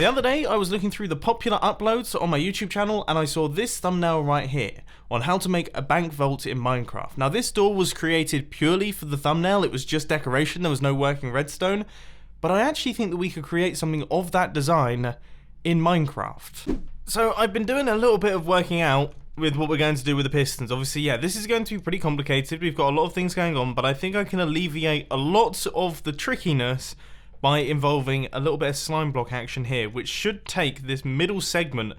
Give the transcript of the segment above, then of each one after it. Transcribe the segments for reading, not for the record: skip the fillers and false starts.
The other day, I was looking through the popular uploads on my YouTube channel and I saw this thumbnail right here on how to make a bank vault in Minecraft. Now, this door was created purely for the thumbnail. It was just decoration. There was no working redstone. But I actually think that we could create something of that design in Minecraft. So I've been doing a little bit of working out with what we're going to do with the pistons. Obviously, yeah, this is going to be pretty complicated. We've got a lot of things going on, but I think I can alleviate a lot of the trickiness by involving a little bit of slime block action here, which should take this middle segment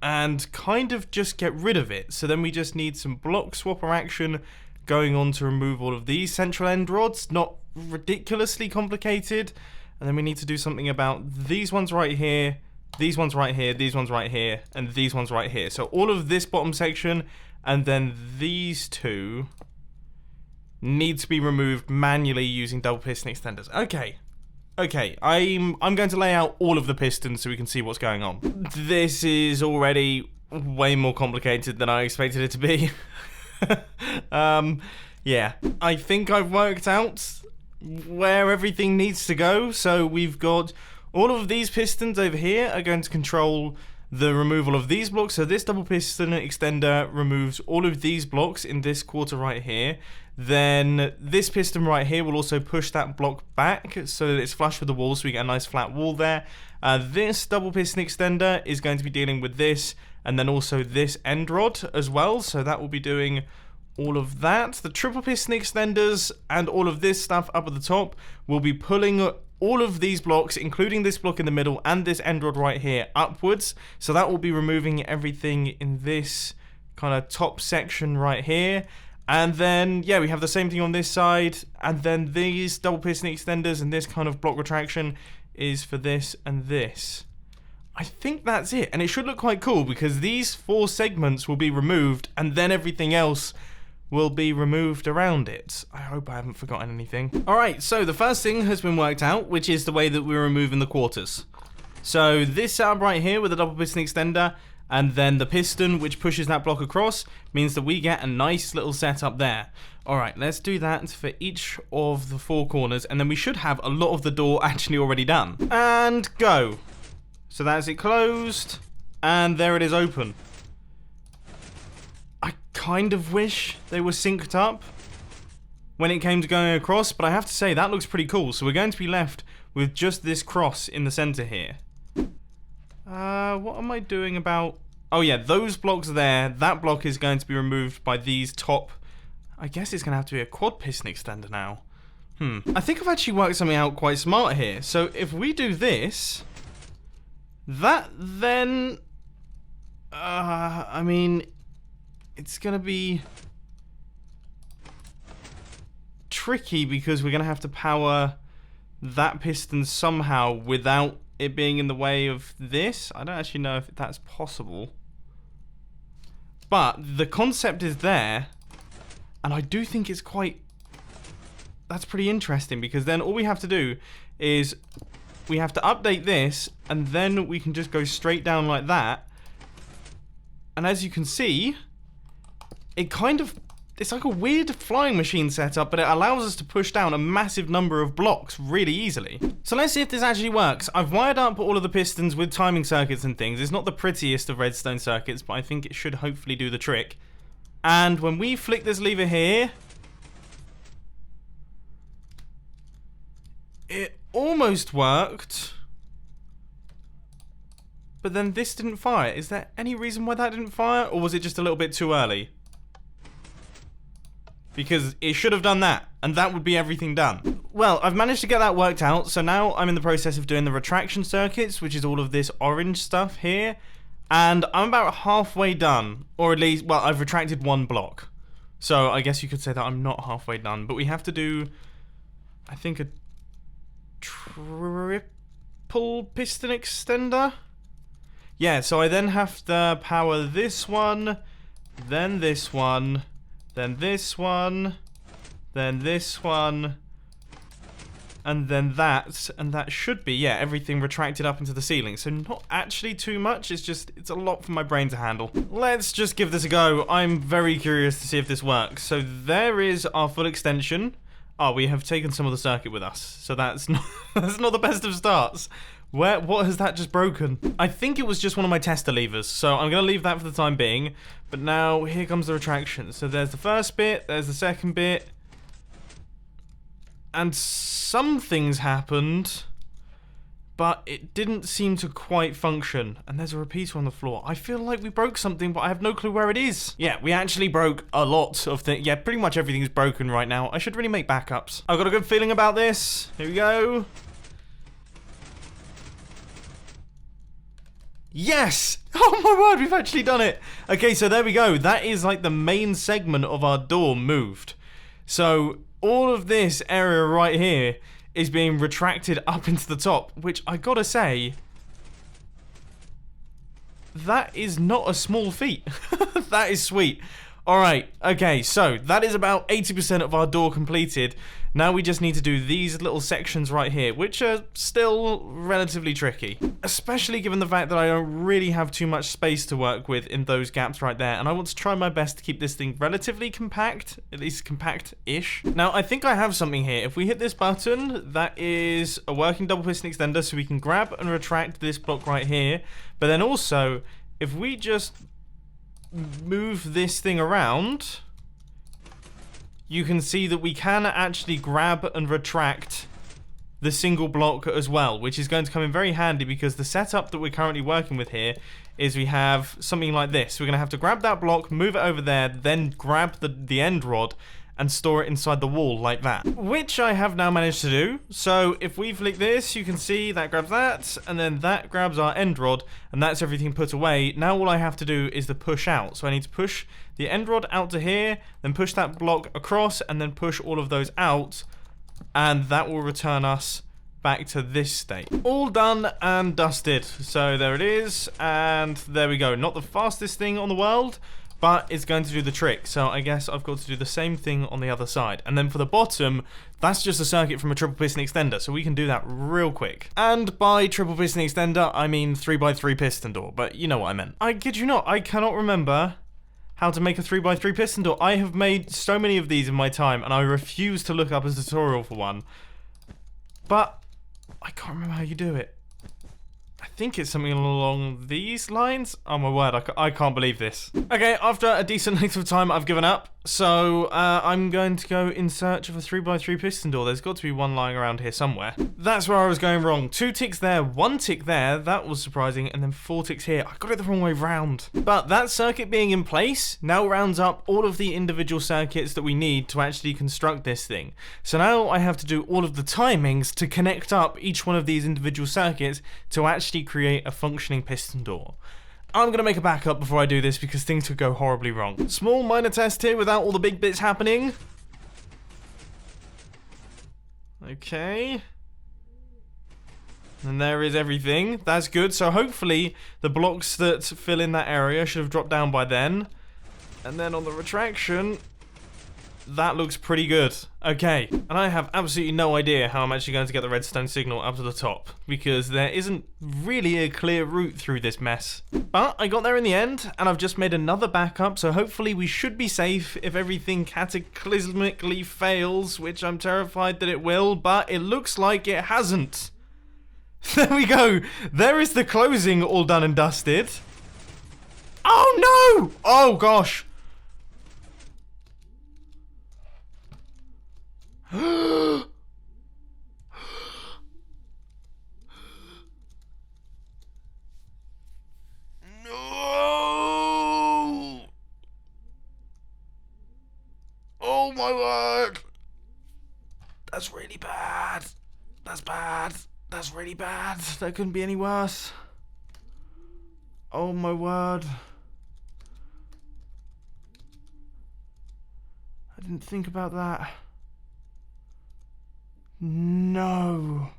and kind of just get rid of it. So then we just need some block swapper action going on to remove all of these central end rods, not ridiculously complicated. And then we need to do something about these ones right here, these ones right here, these ones right here, and these ones right here. So all of this bottom section, and then these two need to be removed manually using double piston extenders. Okay, I'm going to lay out all of the pistons so we can see what's going on. This is already way more complicated than I expected it to be. Yeah, I think I've worked out where everything needs to go. So we've got all of these pistons over here are going to control the removal of these blocks. So this double piston extender removes all of these blocks in this quarter right here. Then this piston right here will also push that block back so that it's flush with the wall, so we get a nice flat wall there. This double piston extender is going to be dealing with this, and then also this end rod as well, so that will be doing all of that. The triple piston extenders and all of this stuff up at the top will be pulling all of these blocks, including this block in the middle and this end rod right here, upwards. So that will be removing everything in this kind of top section right here. And then, yeah, we have the same thing on this side. And then these double piston extenders and this kind of block retraction is for this and this. I think that's it. And it should look quite cool because these 4 segments will be removed and then everything else will be removed around it. I hope I haven't forgotten anything. Alright, so the first thing has been worked out, which is the way that we're removing the quarters. So this setup right here with the double piston extender and then the piston which pushes that block across means that we get a nice little setup there. Alright, let's do that for each of the 4 corners and then we should have a lot of the door actually already done. And go. So that's it closed and there it is open. I kind of wish they were synced up when it came to going across, but I have to say that looks pretty cool. So we're going to be left with just this cross in the center here. What am I doing about... Oh yeah, those blocks there, that block is going to be removed by these top... I guess it's going to have to be a quad piston extender now. I think I've actually worked something out quite smart here. So if we do this, that then... I mean... It's going to be tricky because we're going to have to power that piston somehow without it being in the way of this. I don't actually know if that's possible. But the concept is there, and I do think it's quite... That's pretty interesting because then all we have to do is we have to update this and then we can just go straight down like that. And as you can see... It kind of, it's like a weird flying machine setup, but it allows us to push down a massive number of blocks really easily. So let's see if this actually works. I've wired up all of the pistons with timing circuits and things. It's not the prettiest of redstone circuits, but I think it should hopefully do the trick. And when we flick this lever here, it almost worked. But then this didn't fire. Is there any reason why that didn't fire? Or was it just a little bit too early? Because it should have done that, and that would be everything done. Well, I've managed to get that worked out, so now I'm in the process of doing the retraction circuits, which is all of this orange stuff here, and I'm about halfway done, or at least, well, I've retracted 1 block. So I guess you could say that I'm not halfway done, but we have to do, I think, a triple piston extender? Yeah, so I then have to power this one, then this one, then this one, then this one, and then that, and that should be, yeah, everything retracted up into the ceiling. So not actually too much, it's just, it's a lot for my brain to handle. Let's just give this a go. I'm very curious to see if this works. So there is our full extension. Oh, we have taken some of the circuit with us, so that's not, that's not the best of starts. What has that just broken? I think it was just one of my tester levers, so I'm going to leave that for the time being. But now, here comes the retraction. So there's the first bit, there's the second bit. And some things happened, but it didn't seem to quite function. And there's a repeater on the floor. I feel like we broke something, but I have no clue where it is. Yeah, we actually broke a lot of things. Yeah, pretty much everything's broken right now. I should really make backups. I've got a good feeling about this. Here we go. Yes! Oh my word, we've actually done it. Okay, so there we go. That is like the main segment of our door moved. So all of this area right here is being retracted up into the top, which I gotta say, that is not a small feat. That is sweet. Alright, okay, so that is about 80% of our door completed. Now we just need to do these little sections right here, which are still relatively tricky. Especially given the fact that I don't really have too much space to work with in those gaps right there. And I want to try my best to keep this thing relatively compact, at least compact-ish. Now, I think I have something here. If we hit this button, that is a working double piston extender, so we can grab and retract this block right here. But then also, if we just move this thing around, you can see that we can actually grab and retract the single block as well, which is going to come in very handy because the setup that we're currently working with here is we have something like this. We're going to have to grab that block, move it over there, then grab the end rod and store it inside the wall like that, which I have now managed to do. So if we flick this, you can see that grabs that, and then that grabs our end rod, and that's everything put away. Now all I have to do is the push out. So I need to push the end rod out to here, then push that block across, and then push all of those out, and that will return us back to this state. All done and dusted. So there it is, and there we go. Not the fastest thing on the world, but it's going to do the trick. So I guess I've got to do the same thing on the other side. And then for the bottom, that's just a circuit from a triple piston extender, so we can do that real quick. And by triple piston extender, I mean 3x3 piston door, but you know what I meant. I kid you not, I cannot remember how to make a 3x3 piston door. I have made so many of these in my time, and I refuse to look up a tutorial for one. But I can't remember how you do it. I think it's something along these lines. Oh my word, I can't believe this. Okay, after a decent length of time, I've given up. So I'm going to go in search of a 3x3 piston door. There's got to be one lying around here somewhere. That's where I was going wrong. 2 ticks there, 1 tick there. That was surprising. And then 4 ticks here. I got it the wrong way round. But that circuit being in place now rounds up all of the individual circuits that we need to actually construct this thing. So now I have to do all of the timings to connect up each one of these individual circuits to actually create a functioning piston door. I'm going to make a backup before I do this because things could go horribly wrong. Small minor test here without all the big bits happening. Okay. And there is everything. That's good. So hopefully the blocks that fill in that area should have dropped down by then. And then on the retraction, that looks pretty good. Okay, and I have absolutely no idea how I'm actually going to get the redstone signal up to the top, because there isn't really a clear route through this mess. But I got there in the end, and I've just made another backup, so hopefully we should be safe if everything cataclysmically fails, which I'm terrified that it will, but it looks like it hasn't. There we go. There is the closing all done and dusted. Oh no! Oh gosh. No! Oh my word! That's really bad. That's bad. That's really bad. That couldn't be any worse. Oh my word. I didn't think about that. No.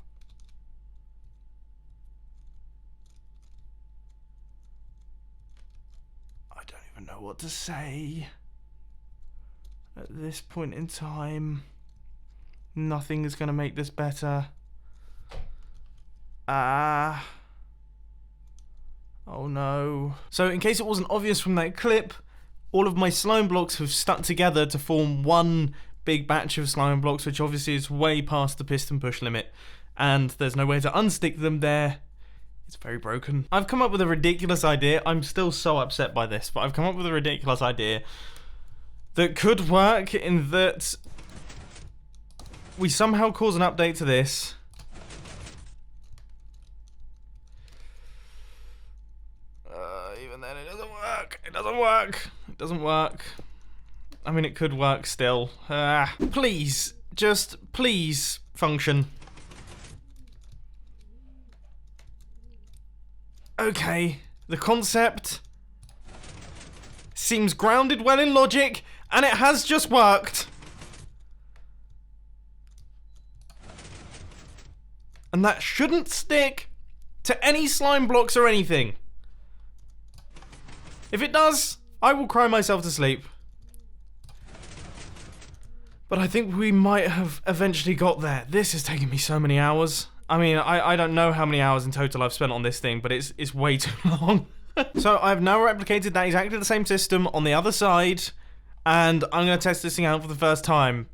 I don't even know what to say. At this point in time, nothing is going to make this better. Oh no. So in case it wasn't obvious from that clip, all of my slime blocks have stuck together to form one big batch of slime blocks, which obviously is way past the piston push limit, and there's no way to unstick them there It's very broken. I've come up with a ridiculous idea. I'm still so upset by this, but I've come up with a ridiculous idea that could work in that we somehow cause an update to this. Even then, it doesn't work. It doesn't work. It doesn't work. I mean, it could work still. Please, just please function. Okay, the concept seems grounded well in logic, and it has just worked. And that shouldn't stick to any slime blocks or anything. If it does, I will cry myself to sleep. But I think we might have eventually got there. This has taken me so many hours. I mean, I don't know how many hours in total I've spent on this thing, but it's way too long. So I've now replicated that exactly the same system on the other side, and I'm going to test this thing out for the first time.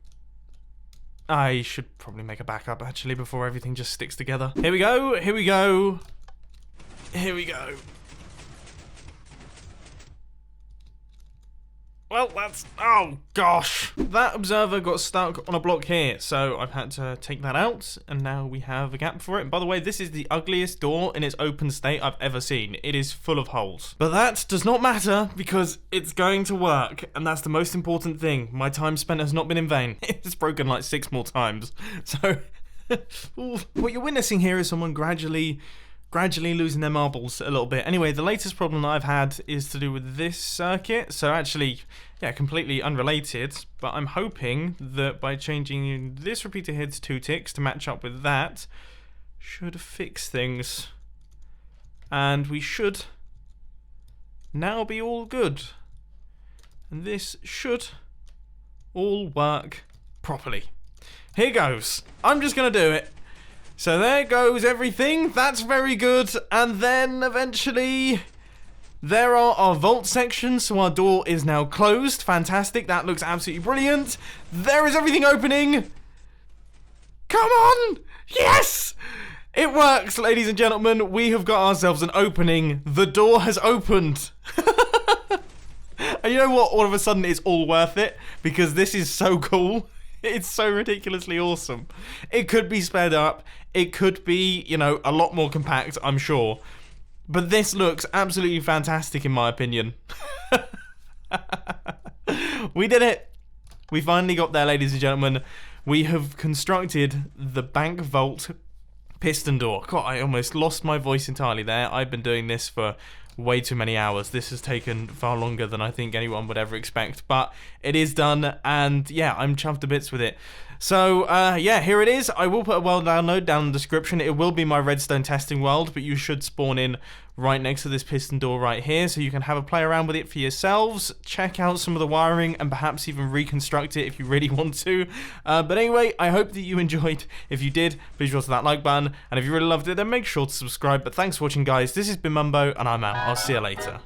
I should probably make a backup, actually, before everything just sticks together. Here we go, here we go. Here we go. Well, that's... oh, gosh. That observer got stuck on a block here, so I've had to take that out, and now we have a gap for it. And by the way, this is the ugliest door in its open state I've ever seen. It is full of holes. But that does not matter, because it's going to work, and that's the most important thing. My time spent has not been in vain. It's broken like 6 more times. So, what you're witnessing here is someone gradually losing their marbles a little bit. Anyway, the latest problem that I've had is to do with this circuit. So actually, yeah, completely unrelated, but I'm hoping that by changing this repeater here to 2 ticks to match up with that, should fix things. And we should now be all good. And this should all work properly. Here goes. I'm just gonna do it. So there goes everything, that's very good, and then eventually there are our vault sections, so our door is now closed, fantastic, that looks absolutely brilliant. There is everything opening. Come on, yes! It works, ladies and gentlemen, we have got ourselves an opening, the door has opened. And you know what, all of a sudden it's all worth it, because this is so cool. It's so ridiculously awesome. It could be sped up. It could be, you know, a lot more compact, I'm sure. But this looks absolutely fantastic in my opinion. We did it. We finally got there, ladies and gentlemen. We have constructed the bank vault piston door. God, I almost lost my voice entirely there. I've been doing this for way too many hours. This has taken far longer than I think anyone would ever expect, but it is done, and yeah, I'm chuffed to bits with it. So yeah, here it is. I will put a world download down in the description. It will be my redstone testing world, but you should spawn in right next to this piston door right here, so you can have a play around with it for yourselves, check out some of the wiring, and perhaps even reconstruct it if you really want to. But anyway, I hope that you enjoyed. If you did, please drop that like button, and if you really loved it, then make sure to subscribe. But thanks for watching, guys. This has been Mumbo, and I'm out. I'll see you later.